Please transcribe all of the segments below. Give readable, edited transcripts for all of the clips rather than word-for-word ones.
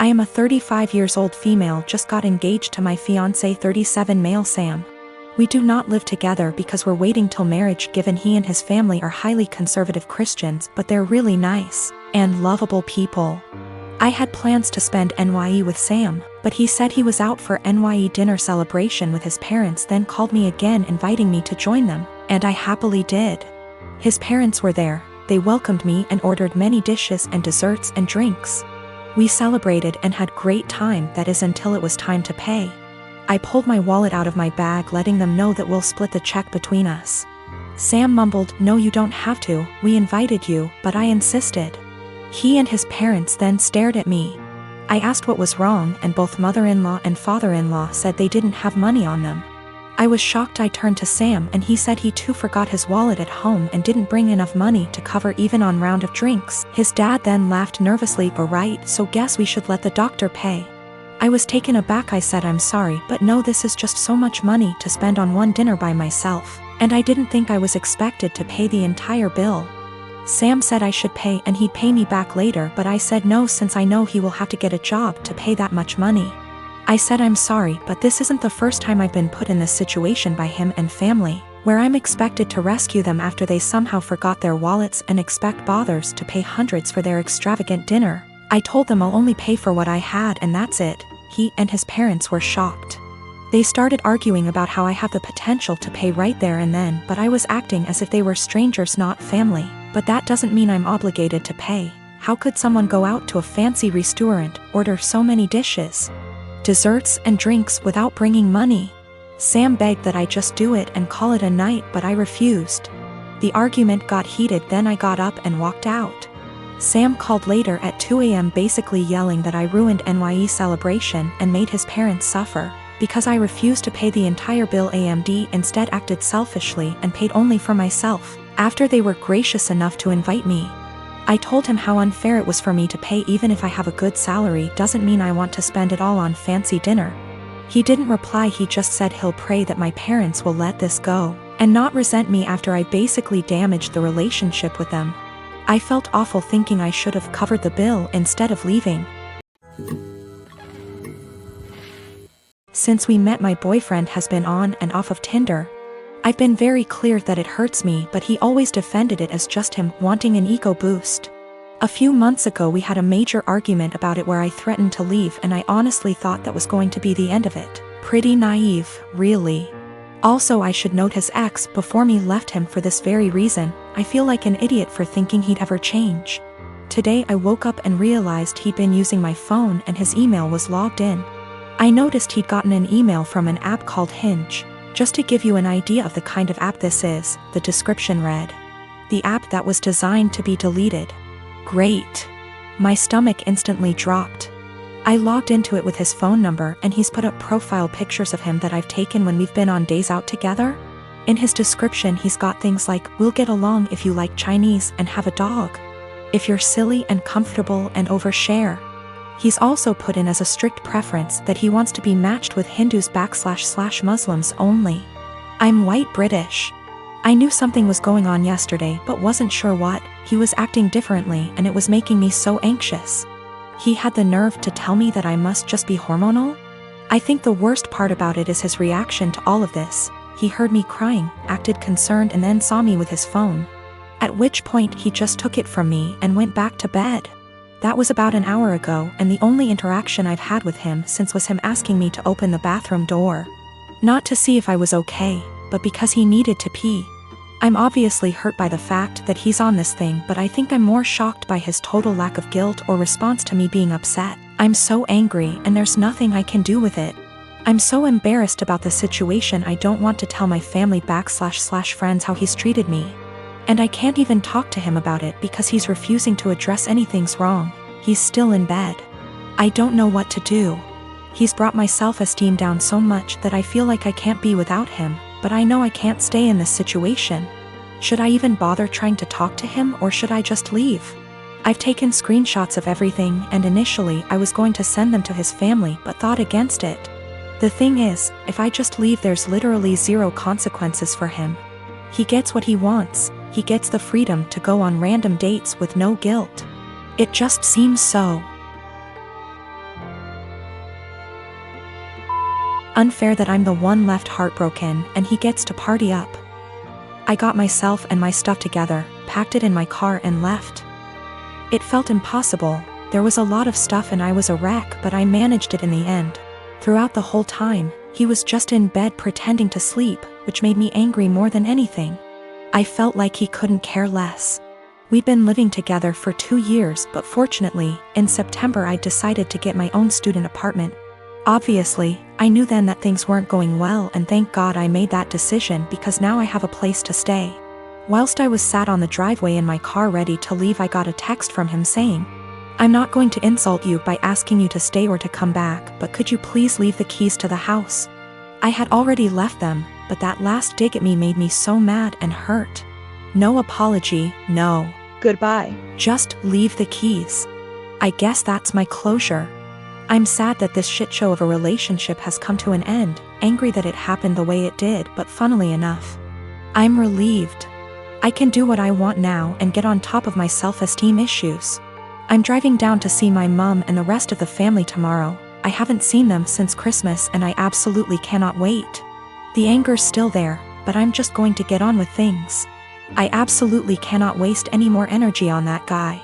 I am a 35 years old female just got engaged to my fiancé 37 male Sam. We do not live together because we're waiting till marriage given he and his family are highly conservative Christians but they're really nice and lovable people. I had plans to spend NYE with Sam, but he said he was out for NYE dinner celebration with his parents then called me again inviting me to join them, and I happily did. His parents were there, they welcomed me and ordered many dishes and desserts and drinks. We celebrated and had great time, that is until it was time to pay. I pulled my wallet out of my bag letting them know that we'll split the check between us. Sam mumbled, "No, you don't have to, we invited you," but I insisted. He and his parents then stared at me. I asked what was wrong and both mother-in-law and father-in-law said they didn't have money on them. I was shocked. I turned to Sam and he said he too forgot his wallet at home and didn't bring enough money to cover even on round of drinks. His dad then laughed nervously, "Right, so guess we should let the doctor pay." I was taken aback. I said, "I'm sorry, but no, this is just so much money to spend on one dinner by myself, and I didn't think I was expected to pay the entire bill." Sam said I should pay and he'd pay me back later, but I said no since I know he will have to get a job to pay that much money. I said, "I'm sorry, but this isn't the first time I've been put in this situation by him and family, where I'm expected to rescue them after they somehow forgot their wallets and expect bothers to pay hundreds for their extravagant dinner." I told them I'll only pay for what I had and that's it. He and his parents were shocked. They started arguing about how I have the potential to pay right there and then, but I was acting as if they were strangers, not family. But that doesn't mean I'm obligated to pay. How could someone go out to a fancy restaurant, order so many dishes, desserts and drinks without bringing money? Sam begged that I just do it and call it a night, but I refused. The argument got heated, then I got up and walked out. Sam called later at 2 a.m. basically yelling that I ruined NYE celebration and made his parents suffer, because I refused to pay the entire bill. AMD instead acted selfishly and paid only for myself, after they were gracious enough to invite me. I told him how unfair it was for me to pay. Even if I have a good salary doesn't mean I want to spend it all on fancy dinner. He didn't reply, he just said he'll pray that my parents will let this go, and not resent me after I basically damaged the relationship with them. I felt awful thinking I should have covered the bill instead of leaving. Since we met, my boyfriend has been on and off of Tinder. I've been very clear that it hurts me, but he always defended it as just him wanting an ego boost. A few months ago we had a major argument about it where I threatened to leave, and I honestly thought that was going to be the end of it. Pretty naive, really. Also, I should note his ex before me left him for this very reason. I feel like an idiot for thinking he'd ever change. Today I woke up and realized he'd been using my phone and his email was logged in. I noticed he'd gotten an email from an app called Hinge. Just to give you an idea of the kind of app this is, the description read, "The app that was designed to be deleted." Great. My stomach instantly dropped. I logged into it with his phone number and he's put up profile pictures of him that I've taken when we've been on days out together. In his description he's got things like, "We'll get along if you like Chinese and have a dog. If you're silly and comfortable and overshare." He's also put in as a strict preference that he wants to be matched with Hindus/Muslims only. I'm white British. I knew something was going on yesterday but wasn't sure what. He was acting differently and it was making me so anxious. He had the nerve to tell me that I must just be hormonal? I think the worst part about it is his reaction to all of this. He heard me crying, acted concerned and then saw me with his phone. At which point he just took it from me and went back to bed. That was about an hour ago, and the only interaction I've had with him since was him asking me to open the bathroom door. Not to see if I was okay, but because he needed to pee. I'm obviously hurt by the fact that he's on this thing, but I think I'm more shocked by his total lack of guilt or response to me being upset. I'm so angry and there's nothing I can do with it. I'm so embarrassed about the situation I don't want to tell my family / friends how he's treated me. And I can't even talk to him about it because he's refusing to address anything's wrong. He's still in bed. I don't know what to do. He's brought my self-esteem down so much that I feel like I can't be without him, but I know I can't stay in this situation. Should I even bother trying to talk to him or should I just leave? I've taken screenshots of everything and initially I was going to send them to his family but thought against it. The thing is, if I just leave there's literally zero consequences for him. He gets what he wants. He gets the freedom to go on random dates with no guilt. It just seems so Unfair that I'm the one left heartbroken and he gets to party up. I got myself and my stuff together, packed it in my car and left. It felt impossible. There was a lot of stuff and I was a wreck, but I managed it in the end. Throughout the whole time, he was just in bed pretending to sleep, which made me angry more than anything. I felt like he couldn't care less. We'd been living together for 2 years, but fortunately, in September I decided to get my own student apartment. Obviously, I knew then that things weren't going well, and thank God I made that decision because now I have a place to stay. Whilst I was sat on the driveway in my car ready to leave, I got a text from him saying, "I'm not going to insult you by asking you to stay or to come back, but could you please leave the keys to the house?" I had already left them, but that last dig at me made me so mad and hurt. No apology, no goodbye. Just leave the keys. I guess that's my closure. I'm sad that this shit show of a relationship has come to an end, angry that it happened the way it did, but funnily enough, I'm relieved. I can do what I want now and get on top of my self-esteem issues. I'm driving down to see my mom and the rest of the family tomorrow. I haven't seen them since Christmas and I absolutely cannot wait. The anger's still there, but I'm just going to get on with things. I absolutely cannot waste any more energy on that guy.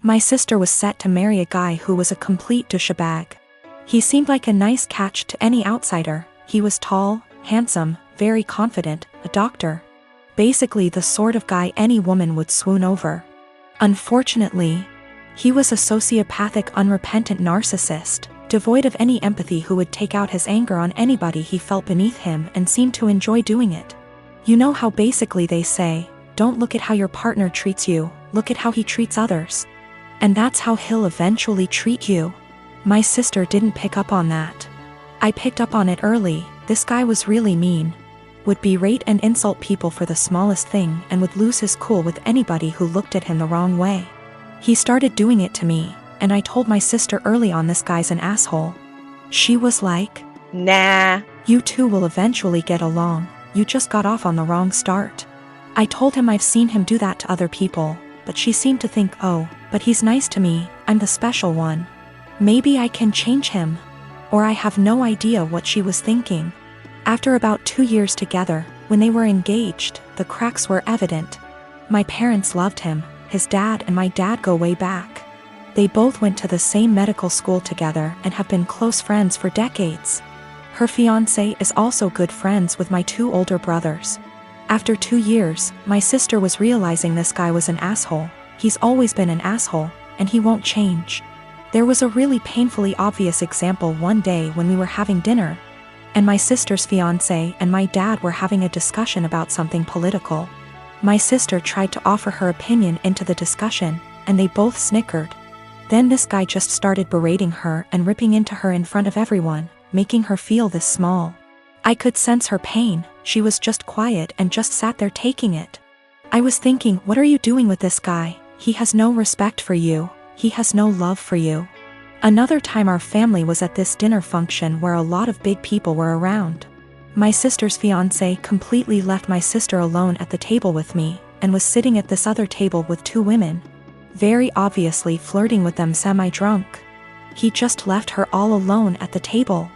My sister was set to marry a guy who was a complete douchebag. He seemed like a nice catch to any outsider. He was tall, handsome, very confident, a doctor. Basically the sort of guy any woman would swoon over. Unfortunately, he was a sociopathic, unrepentant narcissist, devoid of any empathy, who would take out his anger on anybody he felt beneath him and seemed to enjoy doing it. You know how basically they say, don't look at how your partner treats you, look at how he treats others. And that's how he'll eventually treat you. My sister didn't pick up on that. I picked up on it early. This guy was really mean. Would berate and insult people for the smallest thing and would lose his cool with anybody who looked at him the wrong way. He started doing it to me, and I told my sister early on, this guy's an asshole. She was like, nah. You two will eventually get along, you just got off on the wrong start. I told him I've seen him do that to other people, but she seemed to think, oh, but he's nice to me, I'm the special one. Maybe I can change him. Or I have no idea what she was thinking. After about 2 years together, when they were engaged, the cracks were evident. My parents loved him, his dad and my dad go way back. They both went to the same medical school together and have been close friends for decades. Her fiancé is also good friends with my 2 older brothers. After 2 years, my sister was realizing this guy was an asshole. He's always been an asshole, and he won't change. There was a really painfully obvious example one day when we were having dinner, and my sister's fiancé and my dad were having a discussion about something political. My sister tried to offer her opinion into the discussion, and they both snickered. Then this guy just started berating her and ripping into her in front of everyone, making her feel this small. I could sense her pain. She was just quiet and just sat there taking it. I was thinking, what are you doing with this guy? He has no respect for you. He has no love for you. Another time our family was at this dinner function where a lot of big people were around. My sister's fiancé completely left my sister alone at the table with me, and was sitting at this other table with 2 women. Very obviously flirting with them semi-drunk. He just left her all alone at the table.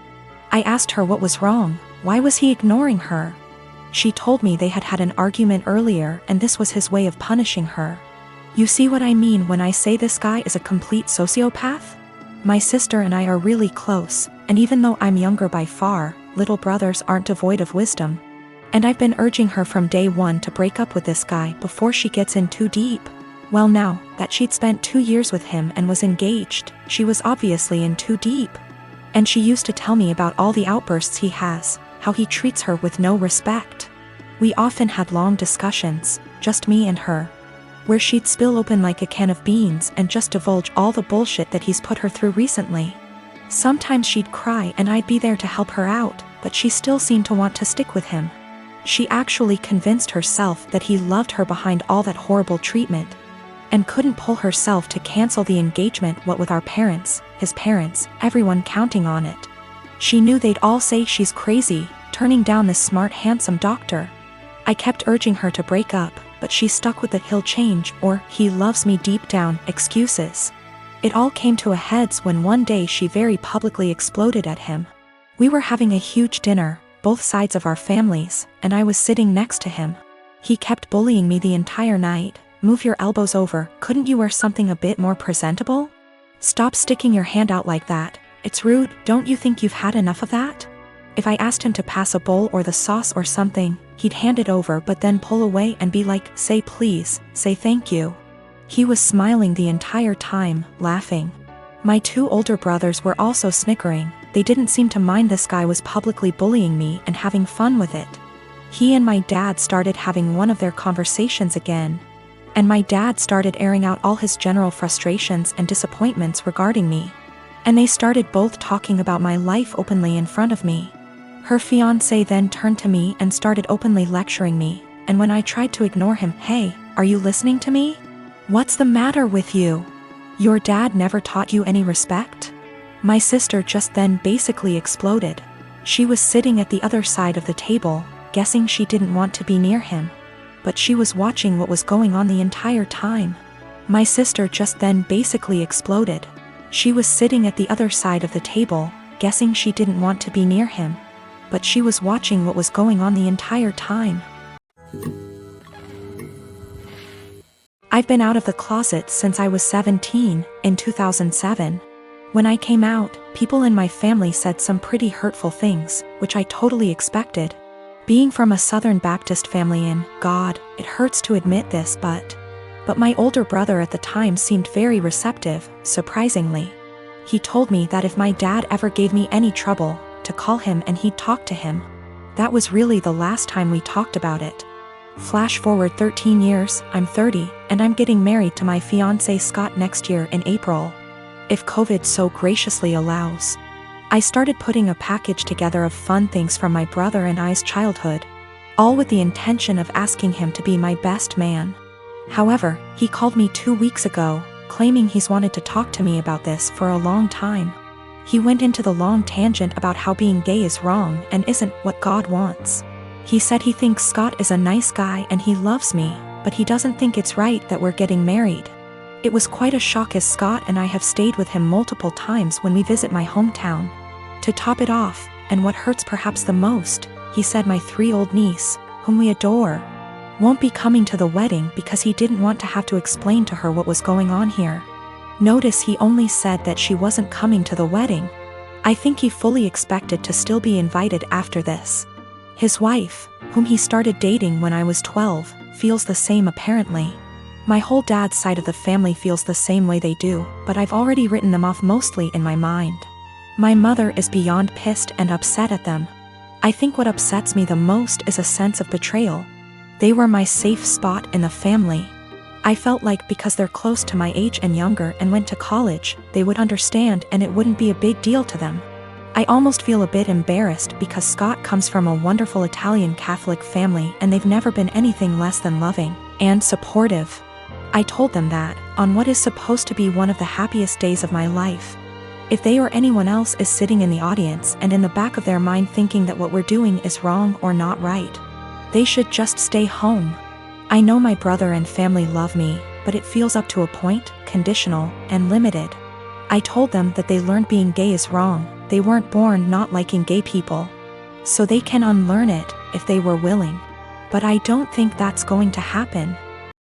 I asked her what was wrong, why was he ignoring her? She told me they had had an argument earlier and this was his way of punishing her. You see what I mean when I say this guy is a complete sociopath? My sister and I are really close, and even though I'm younger by far, little brothers aren't devoid of wisdom. And I've been urging her from day one to break up with this guy before she gets in too deep. Well, now that she'd spent 2 years with him and was engaged, she was obviously in too deep. And she used to tell me about all the outbursts he has, how he treats her with no respect. We often had long discussions, just me and her, where she'd spill open like a can of beans and just divulge all the bullshit that he's put her through recently. Sometimes she'd cry and I'd be there to help her out, but she still seemed to want to stick with him. She actually convinced herself that he loved her behind all that horrible treatment, and couldn't pull herself to cancel the engagement, what with our parents, his parents, everyone counting on it. She knew they'd all say she's crazy, turning down this smart, handsome doctor. I kept urging her to break up, but she stuck with the "he'll change" or "he loves me" deep down excuses. It all came to a head when one day she very publicly exploded at him. We were having a huge dinner, both sides of our families, and I was sitting next to him. He kept bullying me the entire night. Move your elbows over, couldn't you wear something a bit more presentable? Stop sticking your hand out like that, it's rude, don't you think you've had enough of that? If I asked him to pass a bowl or the sauce or something, he'd hand it over but then pull away and be like, say please, say thank you. He was smiling the entire time, laughing. My 2 older brothers were also snickering. They didn't seem to mind this guy was publicly bullying me and having fun with it. He and my dad started having one of their conversations again. And my dad started airing out all his general frustrations and disappointments regarding me. And they started both talking about my life openly in front of me. Her fiancé then turned to me and started openly lecturing me, and when I tried to ignore him, hey, are you listening to me? What's the matter with you? Your dad never taught you any respect? My sister just then basically exploded. She was sitting at the other side of the table, guessing she didn't want to be near him. But she was watching what was going on the entire time. My sister just then basically exploded. She was sitting at the other side of the table, guessing she didn't want to be near him. But she was watching what was going on the entire time. I've been out of the closet since I was 17, in 2007. When I came out, people in my family said some pretty hurtful things, which I totally expected. Being from a Southern Baptist family and, God, it hurts to admit this, but my older brother at the time seemed very receptive, surprisingly. He told me that if my dad ever gave me any trouble, to call him and he'd talk to him. That was really the last time we talked about it. Flash forward 13 years, I'm 30, and I'm getting married to my fiancé Scott next year in April. If COVID so graciously allows. I started putting a package together of fun things from my brother and I's childhood, all with the intention of asking him to be my best man. However, he called me 2 weeks ago, claiming he's wanted to talk to me about this for a long time. He went into the long tangent about how being gay is wrong and isn't what God wants. He said he thinks Scott is a nice guy and he loves me, but he doesn't think it's right that we're getting married. It was quite a shock as Scott and I have stayed with him multiple times when we visit my hometown. To top it off, and what hurts perhaps the most, he said my 3-year-old niece, whom we adore, won't be coming to the wedding because he didn't want to have to explain to her what was going on here. Notice he only said that she wasn't coming to the wedding. I think he fully expected to still be invited after this. His wife, whom he started dating when I was 12, feels the same apparently. My whole dad's side of the family feels the same way they do, but I've already written them off mostly in my mind. My mother is beyond pissed and upset at them. I think what upsets me the most is a sense of betrayal. They were my safe spot in the family. I felt like because they're close to my age and younger and went to college, they would understand and it wouldn't be a big deal to them. I almost feel a bit embarrassed because Scott comes from a wonderful Italian Catholic family and they've never been anything less than loving and supportive. I told them that, on what is supposed to be one of the happiest days of my life. If they or anyone else is sitting in the audience and in the back of their mind thinking that what we're doing is wrong or not right, they should just stay home. I know my brother and family love me, but it feels up to a point, conditional, and limited. I told them that they learned being gay is wrong, they weren't born not liking gay people. So they can unlearn it, if they were willing. But I don't think that's going to happen.